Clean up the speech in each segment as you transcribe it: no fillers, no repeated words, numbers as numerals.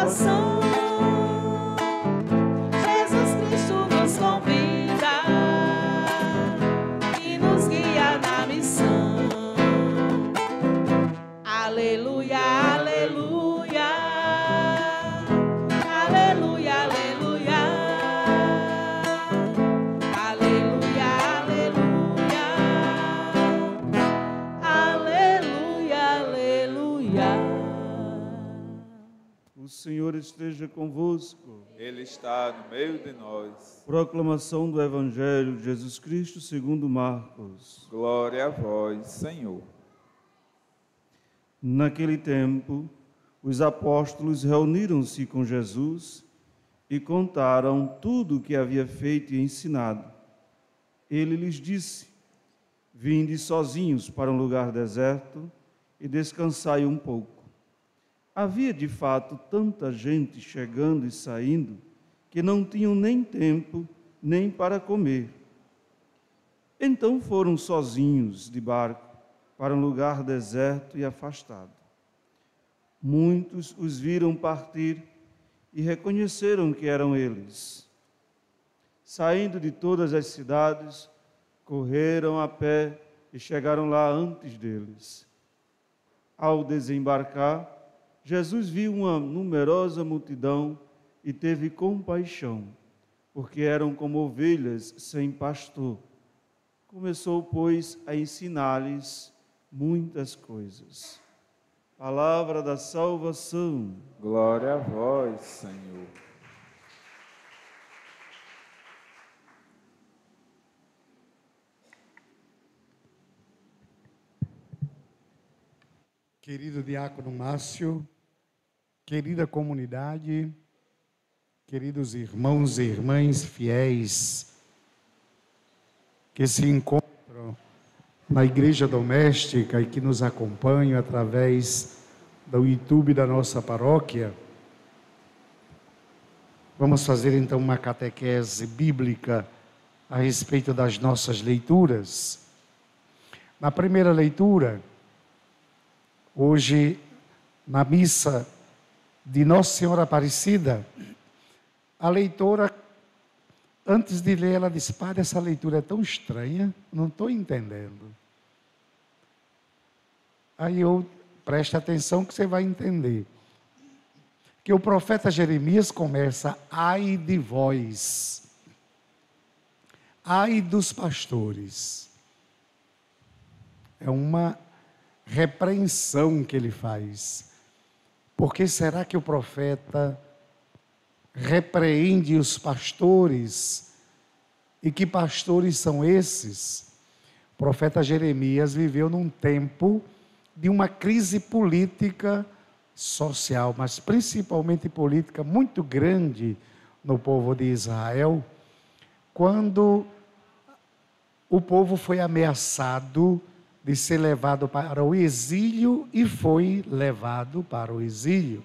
salvação. Jesus Cristo nos convida e nos guia na missão. Aleluia, aleluia, aleluia, aleluia, aleluia, aleluia, aleluia, aleluia. O Senhor esteja convosco. Ele está no meio de nós. Proclamação do Evangelho de Jesus Cristo segundo Marcos. Glória a vós, Senhor. Naquele tempo, os apóstolos reuniram-se com Jesus e contaram tudo o que havia feito e ensinado. Ele lhes disse: vinde sozinhos para um lugar deserto e descansai um pouco. Havia de fato tanta gente chegando e saindo que não tinham nem tempo nem para comer. Então foram sozinhos de barco para um lugar deserto e afastado. Muitos os viram partir e reconheceram que eram eles. Saindo de todas as cidades, correram a pé e chegaram lá antes deles. Ao desembarcar, Jesus viu uma numerosa multidão e teve compaixão, porque eram como ovelhas sem pastor. Começou, pois, a ensinar-lhes muitas coisas. Palavra da salvação. Glória a vós, Senhor. Querido diácono Márcio, querida comunidade, queridos irmãos e irmãs fiéis que se encontram na igreja doméstica e que nos acompanham através do YouTube da nossa paróquia, vamos fazer então uma catequese bíblica a respeito das nossas leituras. Na primeira leitura, hoje, na missa de Nossa Senhora Aparecida, a leitora, antes de ler, ela disse: padre, essa leitura é tão estranha, não estou entendendo. Aí eu, preste atenção que você vai entender. Que o profeta Jeremias começa: ai de vós, ai dos pastores. É uma repreensão que ele faz. Por que será que o profeta repreende os pastores? E que pastores são esses? O profeta Jeremias viveu num tempo de uma crise política, social, mas principalmente política muito grande no povo de Israel, quando o povo foi ameaçado de ser levado para o exílio e foi levado para o exílio.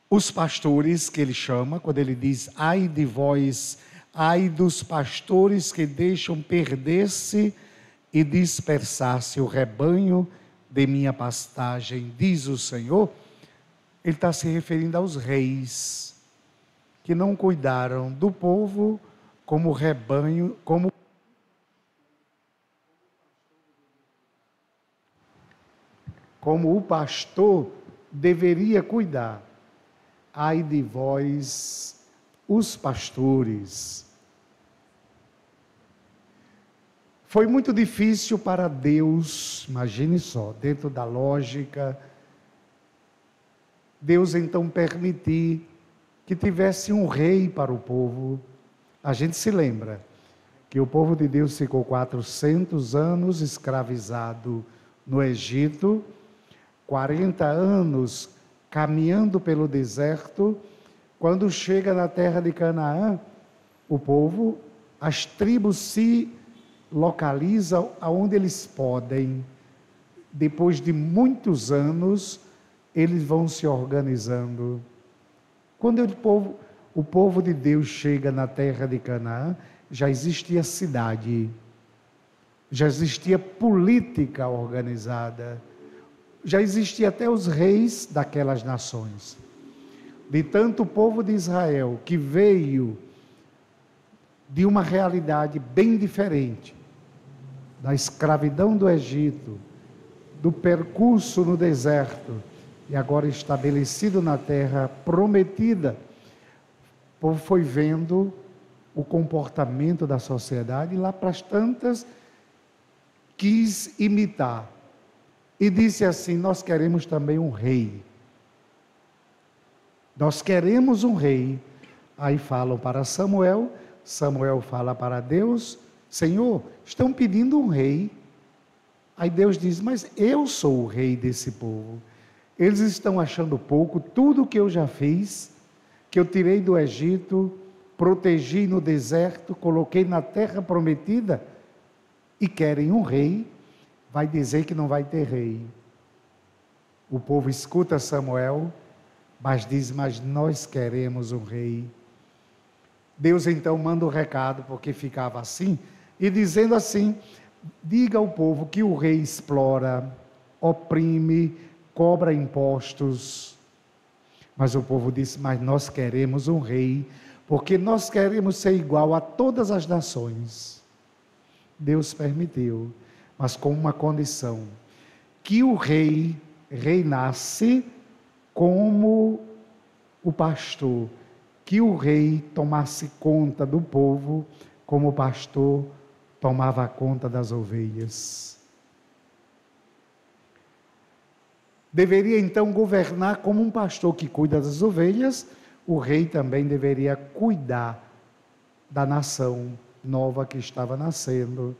Os pastores que ele chama, quando ele diz: ai de vós, ai dos pastores que deixam perder-se e dispersar-se o rebanho de minha pastagem, diz o Senhor, ele está se referindo aos reis, que não cuidaram do povo como rebanho, como o pastor deveria cuidar. Ai de vós, os pastores. Foi muito difícil para Deus, imagine só, dentro da lógica, Deus então permitir que tivesse um rei para o povo. A gente se lembra que o povo de Deus ficou 400 anos escravizado no Egito, 40 anos caminhando pelo deserto. Quando chega na terra de Canaã, o povo, as tribos se localizam aonde eles podem. Depois de muitos anos, eles vão se organizando. Quando o povo de Deus chega na terra de Canaã, já existia cidade, já existia política organizada. já existia até os reis daquelas nações. De tanto o povo de Israel que veio de uma realidade bem diferente, da escravidão do Egito, do percurso no deserto, e agora estabelecido na terra prometida, o povo foi vendo o comportamento da sociedade, e lá para as tantas quis imitar. E disse assim: nós queremos também um rei. Nós queremos um rei. Aí falam para Samuel, Samuel fala para Deus: Senhor, estão pedindo um rei. Aí Deus diz: mas eu sou o rei desse povo. Eles estão achando pouco tudo que eu já fiz, que eu tirei do Egito, protegi no deserto, coloquei na terra prometida, e querem um rei. Vai dizer que não vai ter rei. O povo escuta Samuel, mas diz: mas nós queremos um rei. Deus então manda o recado, porque ficava assim, e dizendo assim: diga ao povo que o rei explora, oprime, cobra impostos. Mas o povo disse: mas nós queremos um rei, porque nós queremos ser igual a todas as nações. Deus permitiu, mas com uma condição: que o rei reinasse como o pastor, que o rei tomasse conta do povo, como o pastor tomava conta das ovelhas. Deveria então governar como um pastor que cuida das ovelhas, o rei também deveria cuidar da nação nova que estava nascendo.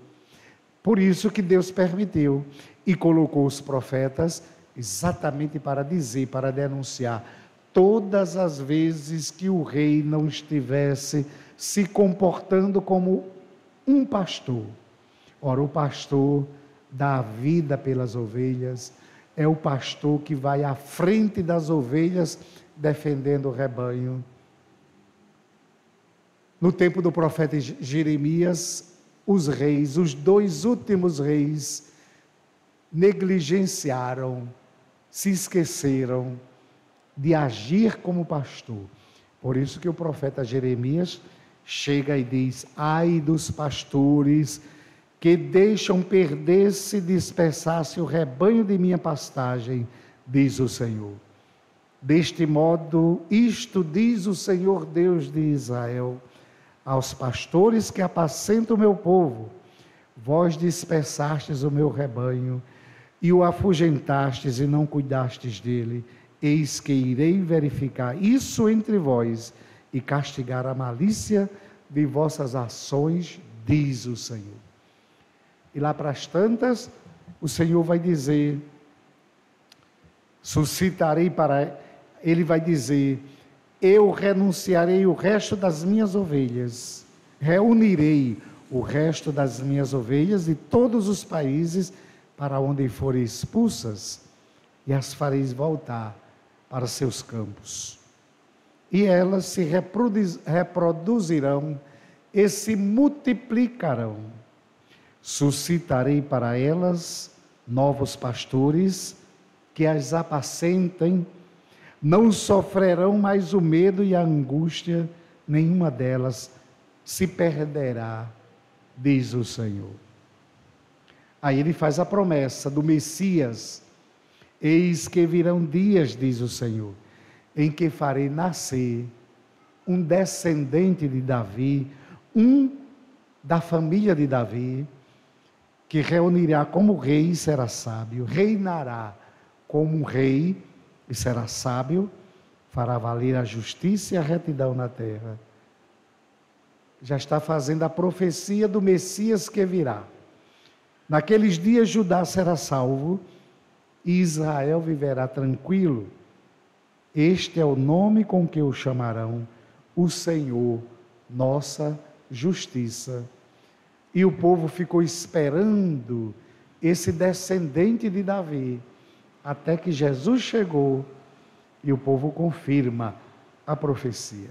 Por isso que Deus permitiu e colocou os profetas exatamente para dizer, para denunciar, todas as vezes que o rei não estivesse se comportando como um pastor. Ora, o pastor dá a vida pelas ovelhas, é o pastor que vai à frente das ovelhas defendendo o rebanho. No tempo do profeta Jeremias, os reis, os 2 últimos reis, negligenciaram, se esqueceram de agir como pastor. Por isso que o profeta Jeremias chega e diz: ai dos pastores que deixam perder-se e dispersar-se o rebanho de minha pastagem, diz o Senhor. Deste modo, isto diz o Senhor Deus de Israel, aos pastores que apacentam o meu povo: vós dispersastes o meu rebanho, e o afugentastes e não cuidastes dele. Eis que irei verificar isso entre vós, e castigar a malícia de vossas ações, diz o Senhor. E lá para as tantas, o Senhor vai dizer, ele vai dizer: eu renunciarei o resto das minhas ovelhas, reunirei o resto das minhas ovelhas de todos os países para onde forem expulsas, e as fareis voltar para seus campos. E elas se reproduzirão e se multiplicarão. Suscitarei para elas novos pastores que as apacentem, não sofrerão mais o medo e a angústia, nenhuma delas se perderá, diz o Senhor. Aí ele faz a promessa do Messias: eis que virão dias, diz o Senhor, em que farei nascer um descendente de Davi, da família de Davi, que reunirá como rei e será sábio, reinará como um rei e será sábio, fará valer a justiça e a retidão na terra. Já está fazendo a profecia do Messias que virá. Naqueles dias Judá será salvo e Israel viverá tranquilo. Este é o nome com que o chamarão: o Senhor, nossa justiça. E o povo ficou esperando esse descendente de Davi, até que Jesus chegou e o povo confirma a profecia.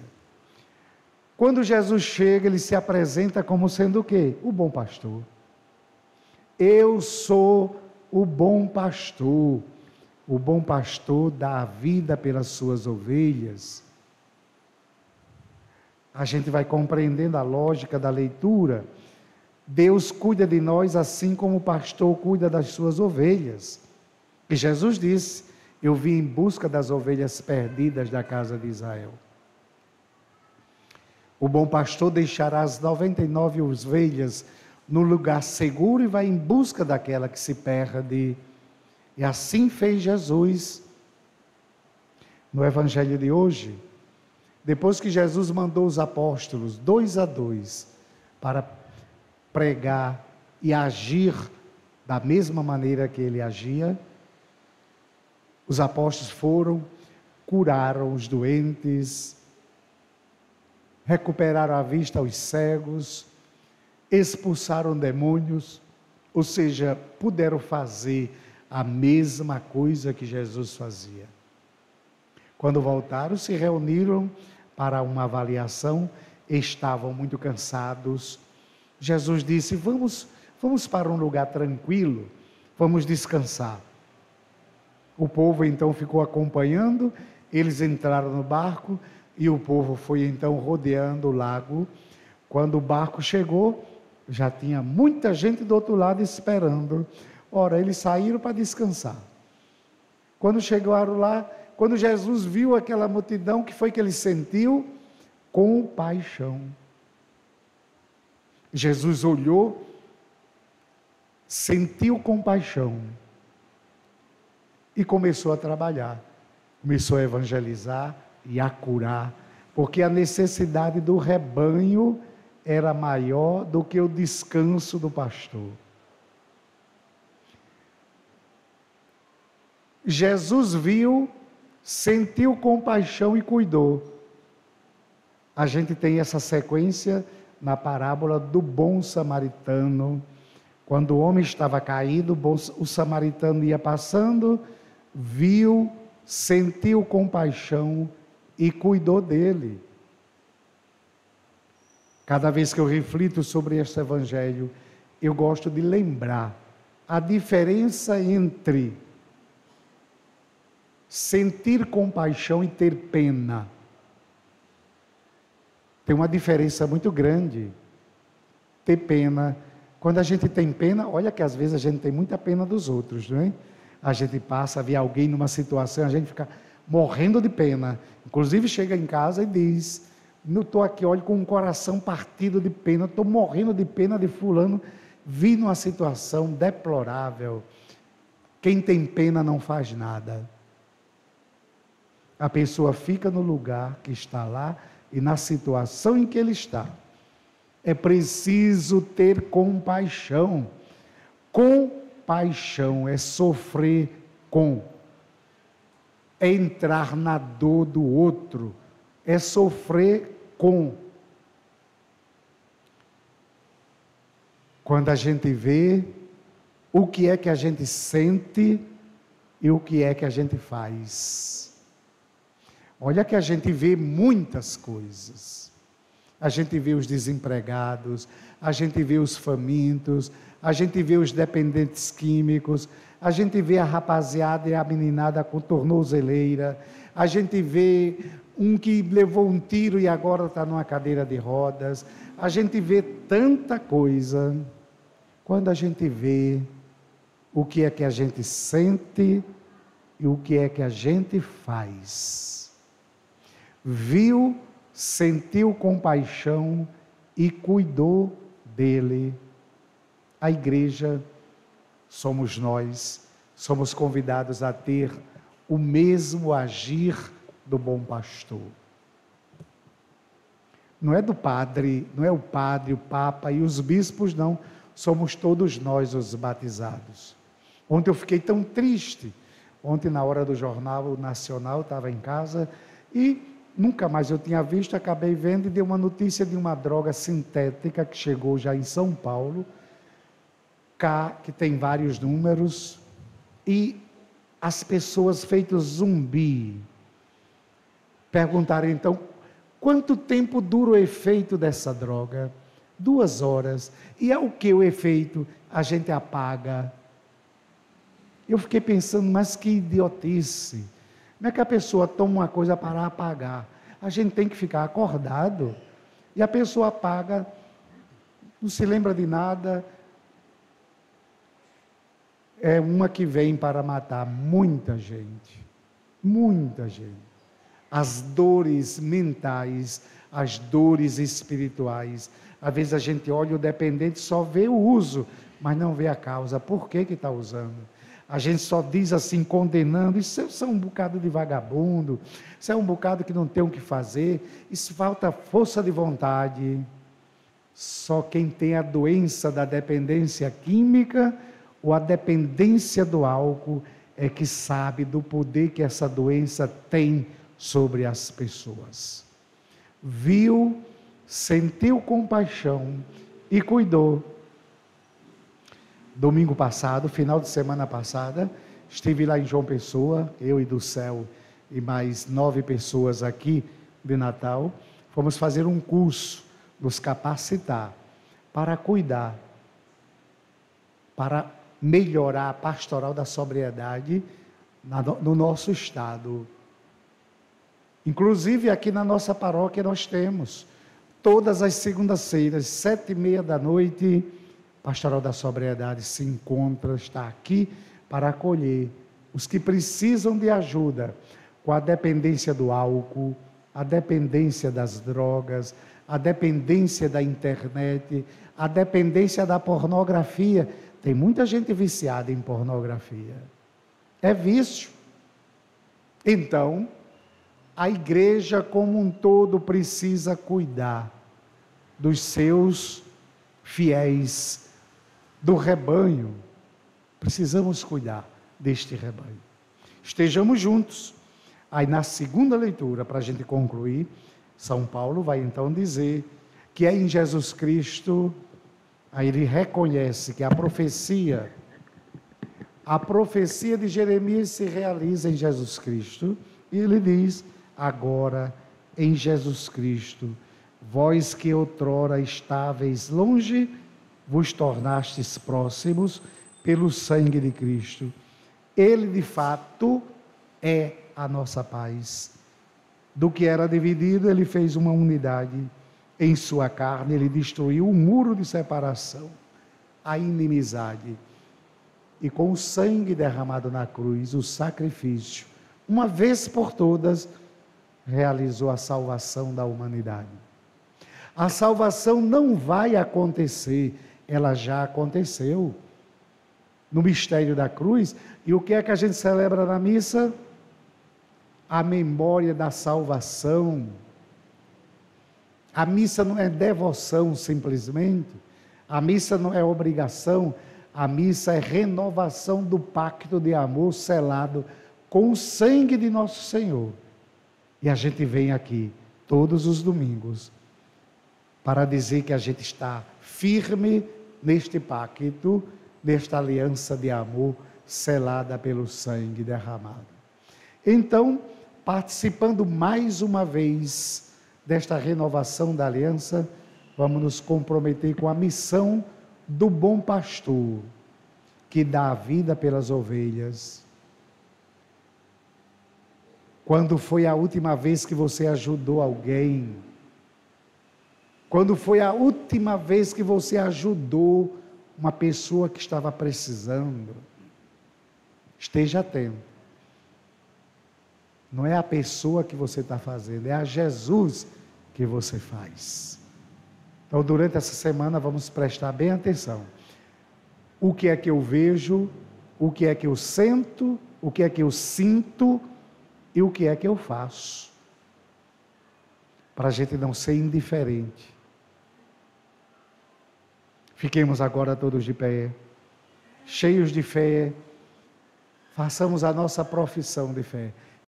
Quando Jesus chega, ele se apresenta como sendo o quê? O bom pastor. Eu sou o bom pastor. o bom pastor dá a vida pelas suas ovelhas, a gente vai compreendendo a lógica da leitura. Deus cuida de nós assim como o pastor cuida das suas ovelhas. E Jesus disse: eu vim em busca das ovelhas perdidas da casa de Israel. O bom pastor deixará as 99 ovelhas no lugar seguro e vai em busca daquela que se perde. E assim fez Jesus. No evangelho de hoje, depois que Jesus mandou os apóstolos, 2 a 2, para pregar e agir da mesma maneira que ele agia, os apóstolos foram, curaram os doentes, recuperaram a vista aos cegos, expulsaram demônios, ou seja, puderam fazer a mesma coisa que Jesus fazia. Quando voltaram, se reuniram para uma avaliação, estavam muito cansados. Jesus disse: vamos para um lugar tranquilo, vamos descansar. O povo então ficou acompanhando, eles entraram no barco e o povo foi então rodeando o lago. Quando o barco chegou, já tinha muita gente do outro lado esperando. Ora, eles saíram para descansar. Quando chegaram lá, quando Jesus viu aquela multidão, que foi que ele sentiu? Compaixão. Jesus olhou, sentiu compaixão e começou a trabalhar, começou a evangelizar e a curar, porque a necessidade do rebanho era maior do que o descanso do pastor. Jesus viu, sentiu compaixão e cuidou. A gente tem essa sequência na parábola do bom samaritano. Quando o homem estava caído, o samaritano ia passando, viu, sentiu compaixão e cuidou dele. Cada vez que eu reflito sobre este evangelho, eu gosto de lembrar a diferença entre sentir compaixão e ter pena. Tem uma diferença muito grande. Ter pena. Quando a gente tem pena, olha que às vezes a gente tem muita pena dos outros, não é? A gente passa a ver alguém numa situação, a gente fica morrendo de pena. Inclusive chega em casa e diz: eu estou aqui, olha, com o coração partido de pena, estou morrendo de pena de fulano, vi numa situação deplorável. Quem tem pena não faz nada. A pessoa fica no lugar que está lá e na situação em que ele está. É preciso ter compaixão. Compaixão é sofrer com, é entrar na dor do outro, é sofrer com. Quando a gente vê o que é que a gente sente e o que é que a gente faz. Olha que a gente vê muitas coisas. A gente vê os desempregados, a gente vê os famintos, a gente vê os dependentes químicos, a gente vê a rapaziada e a meninada com tornozeleira, a gente vê um que levou um tiro e agora está numa cadeira de rodas, a gente vê tanta coisa. Quando a gente vê o que é que a gente sente e o que é que a gente faz. Viu, sentiu compaixão e cuidou dele. A igreja somos nós, somos convidados a ter o mesmo agir do bom pastor. Não é do padre, não é o padre, o papa e os bispos, não. Somos todos nós os batizados. Ontem eu fiquei tão triste. Ontem, na hora do Jornal Nacional, estava em casa e nunca mais eu tinha visto, acabei vendo e deu uma notícia de uma droga sintética que chegou já em São Paulo, que tem vários números, e as pessoas feitas zumbi. Perguntaram então, quanto tempo dura o efeito dessa droga? 2 horas. E é o que o efeito? A gente apaga. Eu fiquei pensando, mas que idiotice. Como é que a pessoa toma uma coisa para apagar? A gente tem que ficar acordado. E a pessoa apaga, não se lembra de nada. É uma que vem para matar muita gente. Muita gente. As dores mentais, as dores espirituais. Às vezes a gente olha o dependente, só vê o uso, mas não vê a causa. Por que está usando? A gente só diz assim, condenando, isso é um bocado de vagabundo, isso é um bocado que não tem o que fazer, isso falta força de vontade. Só quem tem a doença da dependência química ou a dependência do álcool é que sabe do poder que essa doença tem sobre as pessoas. Viu, sentiu compaixão e cuidou. Domingo passado, final de semana passada, estive lá em João Pessoa, eu e do céu e mais 9 pessoas aqui de Natal. Fomos fazer um curso, nos capacitar para cuidar, para melhorar a pastoral da sobriedade no nosso estado. Inclusive aqui na nossa paróquia nós temos, todas as segundas-feiras, 7h30 da noite, Pastoral da Sobriedade se encontra, está aqui para acolher os que precisam de ajuda com a dependência do álcool, a dependência das drogas, a dependência da internet, a dependência da pornografia. Tem muita gente viciada em pornografia. É vício. Então, a igreja como um todo precisa cuidar dos seus fiéis, do rebanho. Precisamos cuidar deste rebanho. Estejamos juntos. Aí na segunda leitura, para a gente concluir, São Paulo vai então dizer que é em Jesus Cristo, aí ele reconhece que a profecia de Jeremias se realiza em Jesus Cristo, e ele diz, agora em Jesus Cristo, vós que outrora estáveis longe, vos tornastes próximos pelo sangue de Cristo. Ele de fato é a nossa paz. Do que era dividido, ele fez uma unidade. Em sua carne, ele destruiu o muro de separação, a inimizade. E com o sangue derramado na cruz, o sacrifício, uma vez por todas, realizou a salvação da humanidade. A salvação não vai acontecer, ela já aconteceu no mistério da cruz. E o que é que a gente celebra na missa? A memória da salvação. A missa não é devoção simplesmente, a missa não é obrigação, a missa é renovação do pacto de amor selado com o sangue de nosso Senhor. E a gente vem aqui todos os domingos para dizer que a gente está firme neste pacto, nesta aliança de amor selada pelo sangue derramado. Então, participando mais uma vez desta renovação da aliança, vamos nos comprometer com a missão do bom pastor, que dá a vida pelas ovelhas. Quando foi a última vez que você ajudou alguém? Quando foi a última vez que você ajudou uma pessoa que estava precisando? Esteja atento. Não é a pessoa que você está fazendo, é a Jesus que você faz. Então, durante essa semana, vamos prestar bem atenção. O que é que eu vejo, o que é que eu sinto, o que é que eu sinto e o que é que eu faço. Para a gente não ser indiferente. Fiquemos agora todos de pé, cheios de fé, façamos a nossa profissão de fé.